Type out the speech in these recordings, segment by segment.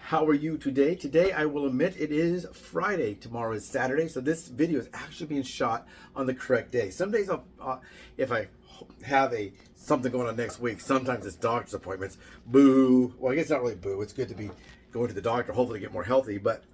How are you today? Today, I will admit, it is Friday. Tomorrow is Saturday, so this video is actually being shot on the correct day. Some days, if I have something going on next week, sometimes it's doctor's appointments. Boo. Well, I guess not really boo. It's good to be going to the doctor, hopefully get more healthy, but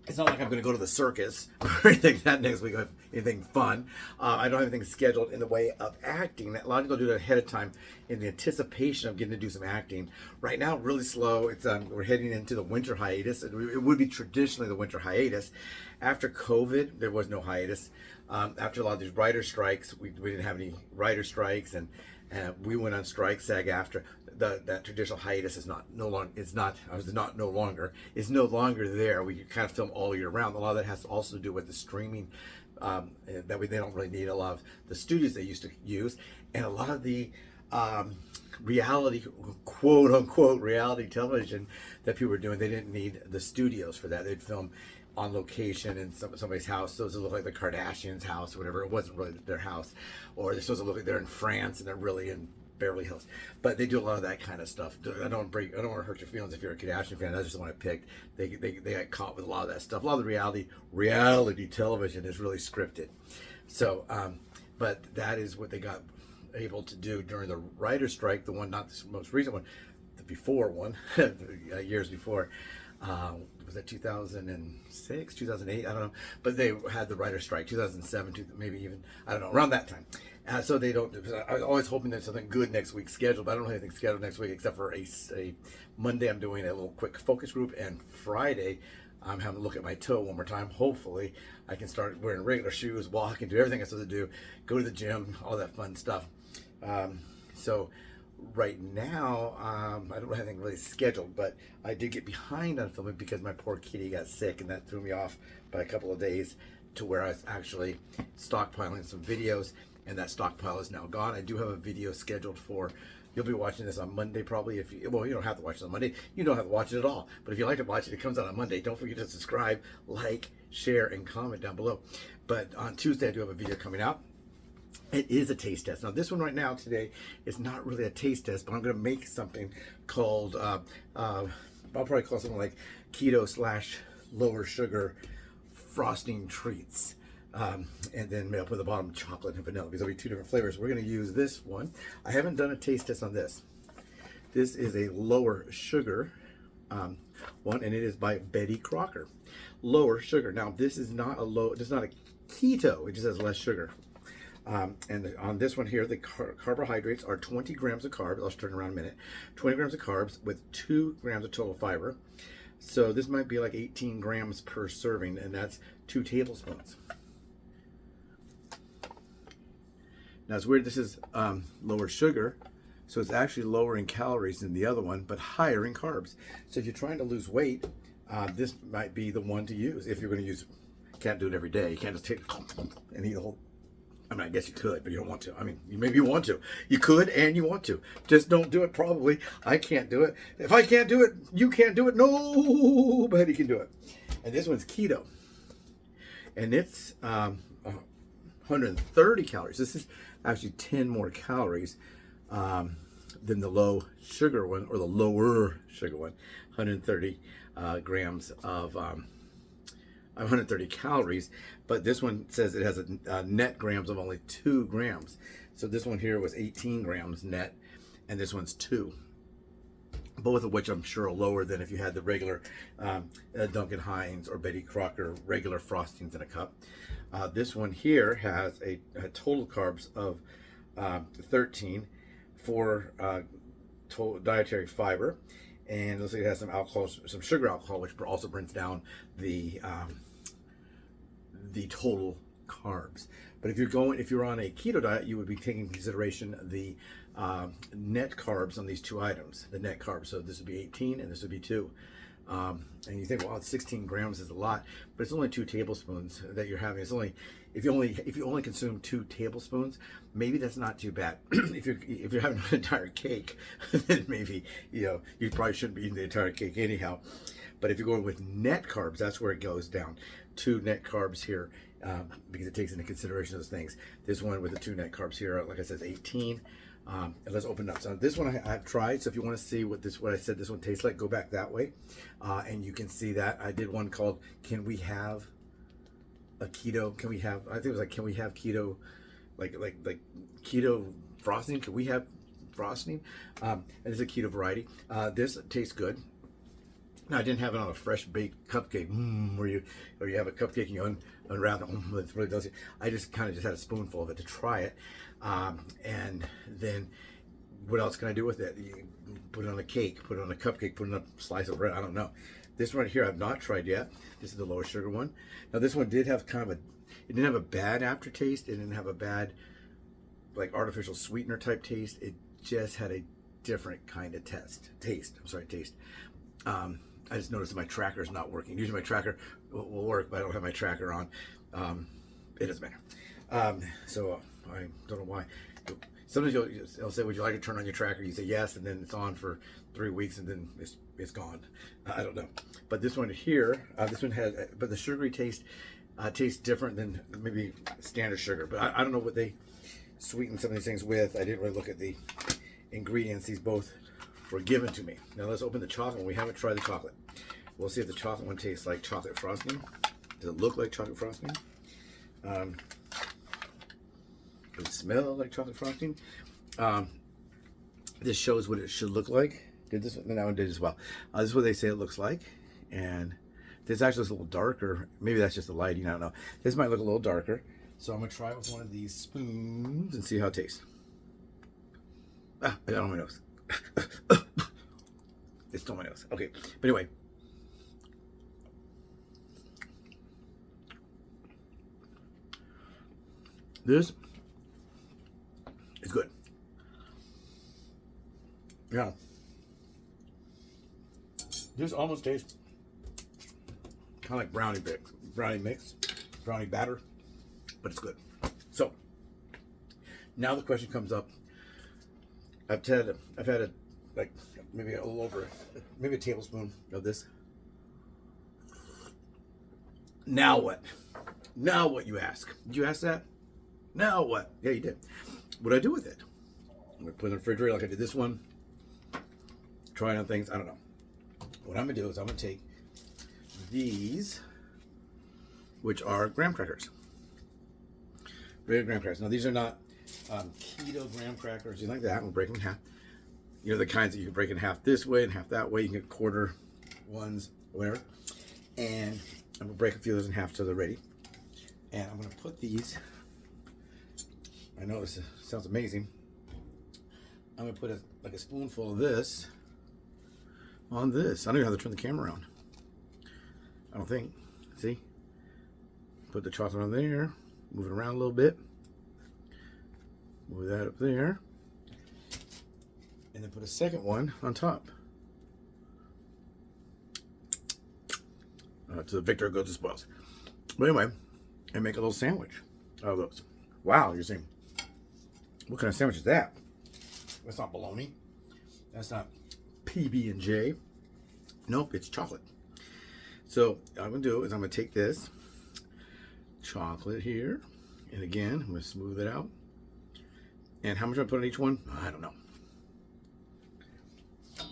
it's not like I'm going to go to the circus or anything that next week, or anything fun. I don't have anything scheduled in the way of acting. A lot of people do that ahead of time in the anticipation of getting to do some acting. Right now, really slow. It's we're heading into the winter hiatus. It would be traditionally the winter hiatus. After COVID, there was no hiatus. After a lot of these writer strikes, we didn't have any writer strikes, and we went on strike. SAG-AFTRA. That traditional hiatus is no longer there. We can kind of film all year round. A lot of that has to also do with the streaming they don't really need a lot of the studios they used to use, and a lot of the reality, quote unquote, reality television that people were doing. They didn't need the studios for that. They'd film on location in somebody's house. Those look like the Kardashians' house or whatever. It wasn't really their house, or they're supposed to look like they're in France and they're really in Beverly Hills. But they do a lot of that kind of stuff. I don't want to hurt your feelings if you're a Kardashian fan. That's just the one I picked. They got caught with a lot of that stuff. A lot of the reality television is really scripted. So, but that is what they got able to do during the writer's strike. The one, not the most recent one, the before one, years before. Was that 2006, 2008? I don't know. But they had the writer's strike, 2007, maybe even, I don't know, around that time. So they don't, I was always hoping there's something good next week scheduled, but I don't have anything scheduled next week except for a Monday I'm doing a little quick focus group, and Friday I'm having to look at my toe one more time. Hopefully I can start wearing regular shoes, walk, and do everything I'm supposed to do, go to the gym, all that fun stuff. So right now, I don't have anything really scheduled, but I did get behind on filming because my poor kitty got sick, and that threw me off by a couple of days to where I was actually stockpiling some videos, and that stockpile is now gone. I do have a video scheduled for, you'll be watching this on Monday probably. Well, you don't have to watch it on Monday. You don't have to watch it at all. But if you like to watch it, it comes out on Monday. Don't forget to subscribe, like, share, and comment down below. But on Tuesday, I do have a video coming out. It is a taste test. Now, this one right now today is not really a taste test, but I'm going to make something called, I'll probably call something like keto / lower sugar frosting treats. And then maybe I'll put at the bottom chocolate and vanilla, because there'll be two different flavors. We're going to use this one. I haven't done a taste test on this. This is a lower sugar one, and it is by Betty Crocker. Lower sugar. Now, this is not a keto. It just has less sugar. And on this one here, the carbohydrates are 20 grams of carbs. I'll turn around in a minute. 20 grams of carbs with 2 grams of total fiber. So this might be like 18 grams per serving, and that's 2 tablespoons. Now it's weird, this is lower sugar, so it's actually lower in calories than the other one, but higher in carbs. So if you're trying to lose weight, this might be the one to use. If you're going to use, can't do it every day. You can't just take and eat the whole. I mean, I guess you could, but you don't want to. I mean, maybe you want to. You could and you want to. Just don't do it, probably. I can't do it. If I can't do it, you can't do it. Nobody can do it. And this one's keto. And it's 130 calories. This is actually 10 more calories than the low sugar one, or the lower sugar one. 130 grams of 130 calories, but this one says it has a net grams of only 2 grams. So this one here was 18 grams net, and this one's 2. Both of which I'm sure are lower than if you had the regular Duncan Hines or Betty Crocker regular frostings in a cup. This one here has a total carbs of 13 for total dietary fiber. And it looks like it has some alcohol, some sugar alcohol, which also brings down the total carbs. But if you're on a keto diet, you would be taking into consideration the net carbs on these 2 items, the net carbs. So this would be 18 and this would be 2. And you think, well, 16 grams is a lot, but it's only 2 tablespoons that you're having. It's only if you only consume 2 tablespoons, maybe that's not too bad. if you're having an entire cake, then maybe you probably shouldn't be eating the entire cake anyhow. But if you're going with net carbs, that's where it goes down. 2 net carbs here, because it takes into consideration those things. This one with the 2 net carbs here, like I said, is 18. And let's open it up. So this one I've tried. So if you want to see what I said this one tastes like, go back that way, and you can see that I did one called "Can We Have a Keto?" Can we have? I think it was like, "Can we have keto?" Like keto frosting. Can we have frosting? And it's a keto variety. This tastes good. Now, I didn't have it on a fresh baked cupcake, where you have a cupcake and you unwrap it. It's really delicious. I just kind of had a spoonful of it to try it, and then what else can I do with it? You put it on a cake, put it on a cupcake, put it on a slice of bread. I don't know. This one here I've not tried yet. This is the lower sugar one. Now this one did have kind of it didn't have a bad aftertaste. It didn't have a bad like artificial sweetener type taste. It just had a different kind of taste. I just noticed that my tracker is not working. Usually my tracker will work, but I don't have my tracker on. It doesn't matter. So I don't know why. Sometimes they'll say, "Would you like to turn on your tracker?" You say yes, and then it's on for 3 weeks, and then it's gone. I don't know. But this one here, this one has, but the sugary taste tastes different than maybe standard sugar. But I don't know what they sweeten some of these things with. I didn't really look at the ingredients. These both were given to me. Now let's open the chocolate one. We haven't tried the chocolate. We'll see if the chocolate one tastes like chocolate frosting. Does it look like chocolate frosting? Does it smell like chocolate frosting? This shows what it should look like. Did this one? That one did as well. This is what they say it looks like. And this actually looks a little darker. Maybe that's just the lighting. I don't know. This might look a little darker. So I'm going to try it with one of these spoons and see how it tastes. I got it on my nose. It's still my nose. Okay. But anyway. This is good. Yeah. This almost tastes kind of like brownie mix, brownie batter, but it's good. So now the question comes up. I've had like maybe a little over, maybe a tablespoon of this. Now what? Now what, you ask? Did you ask that? Now what? Yeah, you did. What do I do with it? I'm gonna put it in the refrigerator like I did this one. Trying on things. I don't know. What I'm gonna do is I'm gonna take these, which are graham crackers. Regular graham crackers. Now these are not keto graham crackers, anything like that. I'm gonna break them in half. You know, the kinds that you can break in half this way and half that way. You can get quarter ones, whatever. And I'm gonna break a few of those in half so they're ready. And I'm gonna put these. I know this sounds amazing. I'm gonna put like a spoonful of this on this. I don't even have to turn the camera around. I don't think. See? Put the chocolate on there. Move it around a little bit. Move that up there. And then put a second one on top. To the victor goes the spoils. But anyway, and make a little sandwich out of those. Wow, you're saying, what kind of sandwich is that? That's not bologna. That's not PB&J. Nope, it's chocolate. So what I'm gonna do is I'm gonna take this chocolate here, and again, I'm gonna smooth it out. And how much I put on each one? I don't know.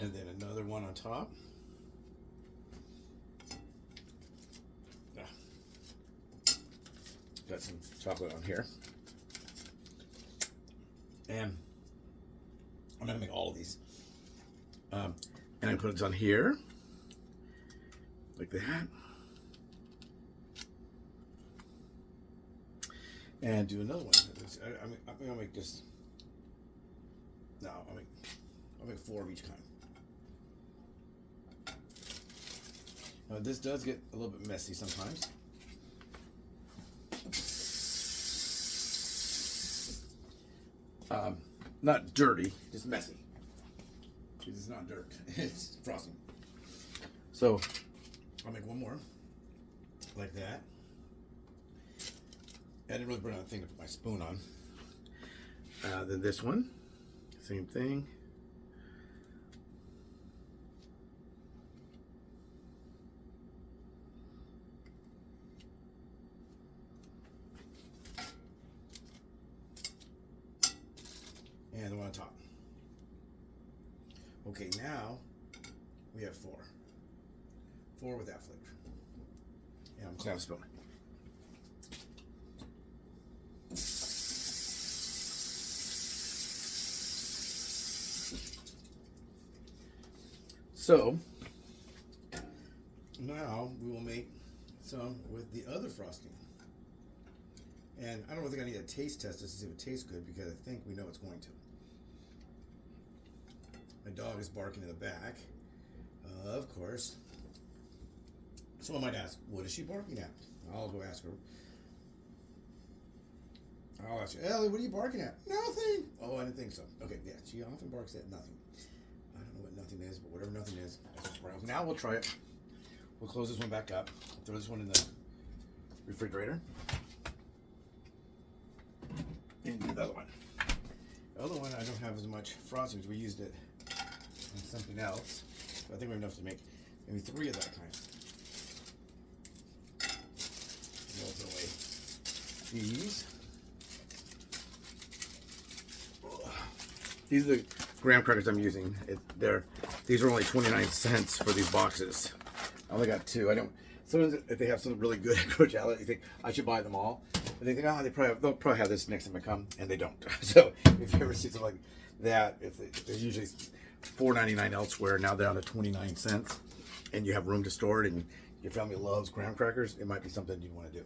And then another one on top. Got some chocolate on here. And I'm gonna make all of these. And I put it on here, like that. And do another one. I'm gonna make this. No, I'll make 4 of each kind. Now this does get a little bit messy sometimes. Not dirty, just messy. Because it's not dirt, it's frosting. So I'll make one more, like that. I didn't really bring out a thing to put my spoon on. Then this one, same thing. And the one on top. Okay, now we have 4. 4 with that flavor. And I'm close spoon. So now we will make some with the other frosting. And I don't think I need a taste test just to see if it tastes good, because I think we know it's going to. My dog is barking in the back, of course. Someone might ask, what is she barking at? I'll go ask her. I'll ask her, Ellie, what are you barking at? Nothing. Oh, I didn't think so. Okay, yeah, she often barks at nothing. I don't know what nothing is, but whatever nothing is, that's what's around. Now we'll try it. We'll close this one back up. Throw this one in the refrigerator. And do the other one. The other one, I don't have as much frosting because we used it on something else. So I think we have enough to make maybe 3 of that kind. We'll throw away these. These are the graham crackers I'm using. These are only 29 cents for these boxes. I only got 2. I don't. Sometimes if they have something really good at CHOCALATE, you think I should buy them all. But they think, oh, they'll probably have this next time I come, and they don't. So if you ever see something like that, if they're usually $4.99 elsewhere, now they're down to 29 cents, and you have room to store it, and your family loves graham crackers, it might be something you want to do.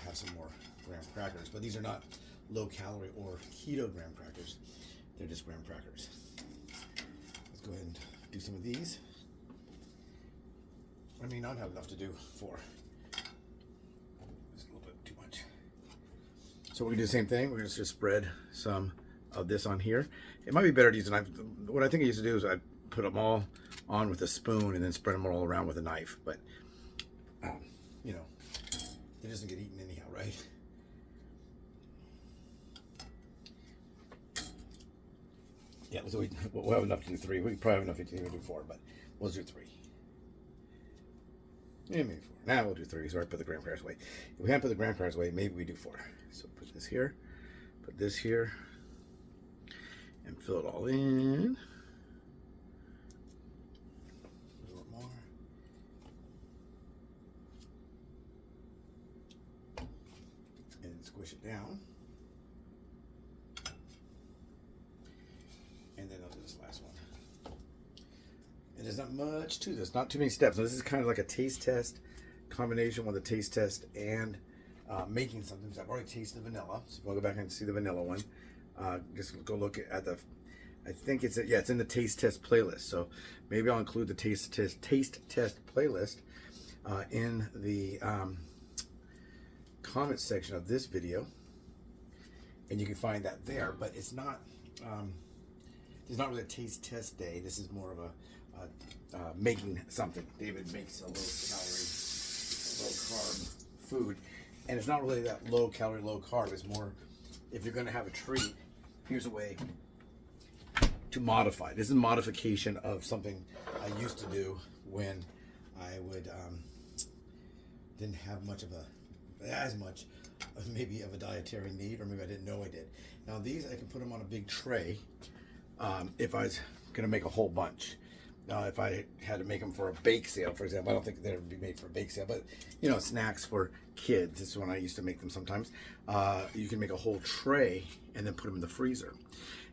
Have some more graham crackers, but these are not low calorie or keto graham crackers. They're just graham crackers. Let's go ahead and do some of these. I may not have enough to do 4. Just a little bit too much. So we're gonna do the same thing. We're gonna just spread some of this on here. It might be better to use a knife. What I think I used to do is I put them all on with a spoon and then spread them all around with a knife. But you know, it doesn't get eaten anyhow, right? Yeah, so we'll have enough to do 3. We probably have enough to do 4, but we'll do 3. Yeah, maybe 4. Now we'll do 3. So I put the graham crackers away. If we haven't put the graham crackers away, maybe we do 4. So put this here, put this here, and fill it all in. A little more. And squish it down. And then I'll do this last one. And there's not much to this, not too many steps. So this is kind of like a taste test combination with a taste test and making something. So I've already tasted vanilla. So if you want to go back and see the vanilla one, just go look at the, I think it's in the taste test playlist. So maybe I'll include the taste test playlist in the comment section of this video, and you can find that there. But it's not really a taste test day. This is more of a making something. David makes a low calorie, low carb food, and it's not really that low calorie, low carb. It's more, if you're going to have a treat, here's a way to modify. This is a modification of something I used to do when I would didn't have as much maybe of a dietary need, or maybe I didn't know I did. Now these, I can put them on a big tray if I was going to make a whole bunch. If I had to make them for a bake sale, for example, I don't think they'd ever be made for a bake sale, but you know, snacks for kids. This is when I used to make them sometimes. You can make a whole tray and then put them in the freezer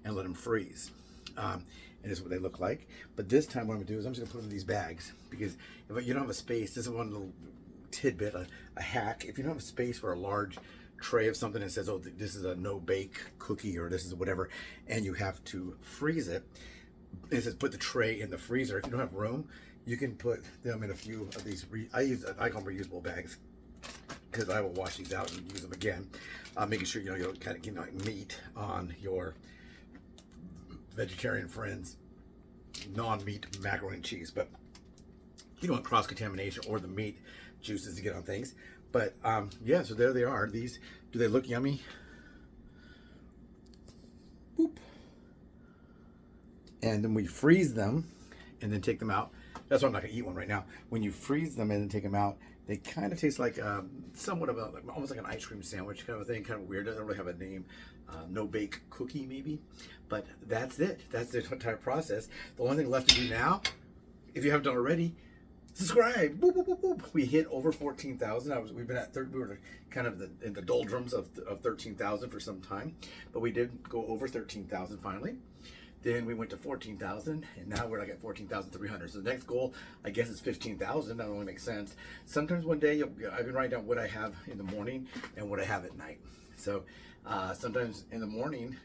and let them freeze. And this is what they look like. But this time what I'm gonna do is I'm just gonna put them in these bags, because if you don't have a space, this is one little tidbit, a hack. If you don't have a space for a large tray of something that says, oh, this is a no bake cookie, or this is whatever, and you have to freeze it, it says put the tray in the freezer. If you don't have room, you can put them in a few of these. I call them reusable bags, because I will wash these out and use them again. Making sure you don't kind of get like meat on your vegetarian friends, non-meat macaroni and cheese, but you don't want cross-contamination or the meat juices to get on things. But yeah, so there they are. These, do they look yummy? Boop. And then we freeze them and then take them out. That's why I'm not gonna eat one right now. When you freeze them and then take them out, they kind of taste like somewhat of a, like, almost like an ice cream sandwich kind of a thing, kind of weird. Doesn't really have a name. No bake cookie maybe, but that's it. That's the entire process. The only thing left to do now, if you haven't done already, subscribe. Boop, boop, boop, boop. We hit over 14,000. We've been at we were kind of in the doldrums of 13,000 for some time, but we did go over 13,000 finally. Then we went to 14,000, and now we're like at 14,300. So the next goal, I guess, is 15,000. That only makes sense. Sometimes one day, I've been writing down what I have in the morning and what I have at night. So sometimes in the morning,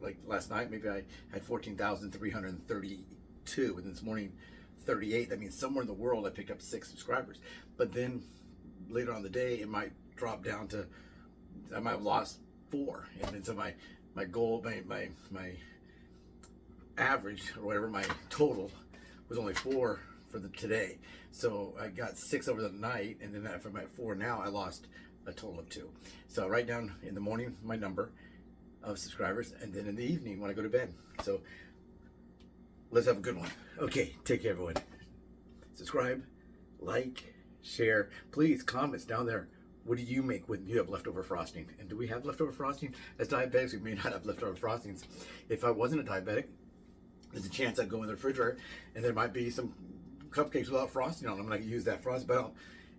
like last night, maybe I had 14,332, and this morning, 38. That means somewhere in the world I picked up 6 subscribers. But then later on in the day, it might drop down to, I might have lost 4. And then so my goal, my average or whatever, my total was only 4 for the today. So I got 6 over the night, and then if I'm at 4 now, I lost a total of 2. So I write down in the morning my number of subscribers, and then in the evening when I go to bed. So let's have a good one. Okay, take care, everyone. Subscribe, like, share. Please, comments down there. What do you make when you have leftover frosting? And do we have leftover frosting? As diabetics, we may not have leftover frostings. If I wasn't a diabetic, there's a chance I'd go in the refrigerator and there might be some cupcakes without frosting on them, and I can use that frosting, but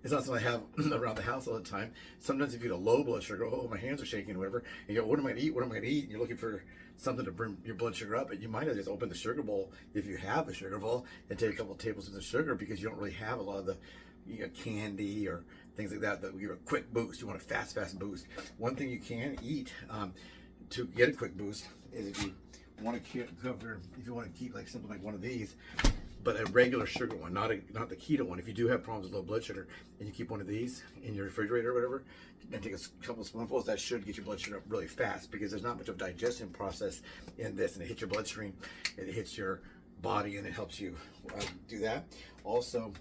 it's not something I have around the house all the time. Sometimes if you get a low blood sugar, oh, my hands are shaking or whatever, and you go, what am I gonna eat? What am I gonna eat? And you're looking for something to bring your blood sugar up, and you might have just opened the sugar bowl, if you have a sugar bowl, and take a couple of tablespoons of sugar, because you don't really have a lot of the candy or things like that give a quick boost. You want a fast boost. One thing you can eat to get a quick boost is if you want to keep like something like one of these, but a regular sugar one, not the keto one. If you do have problems with low blood sugar and you keep one of these in your refrigerator or whatever, and take a couple of spoonfuls, that should get your blood sugar up really fast, because there's not much of a digestion process in this, and it hits your bloodstream, and it hits your body, and it helps you do that. Also,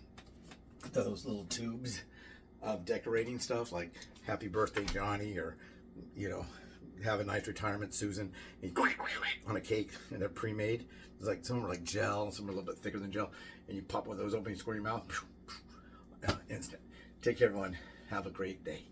those little tubes of decorating stuff like Happy Birthday Johnny, or have a nice retirement Susan, on a cake, and they're pre-made. It's like some are like gel, some are a little bit thicker than gel, and you pop one of those open, you squirt in your mouth, instant. Take care, everyone. Have a great day.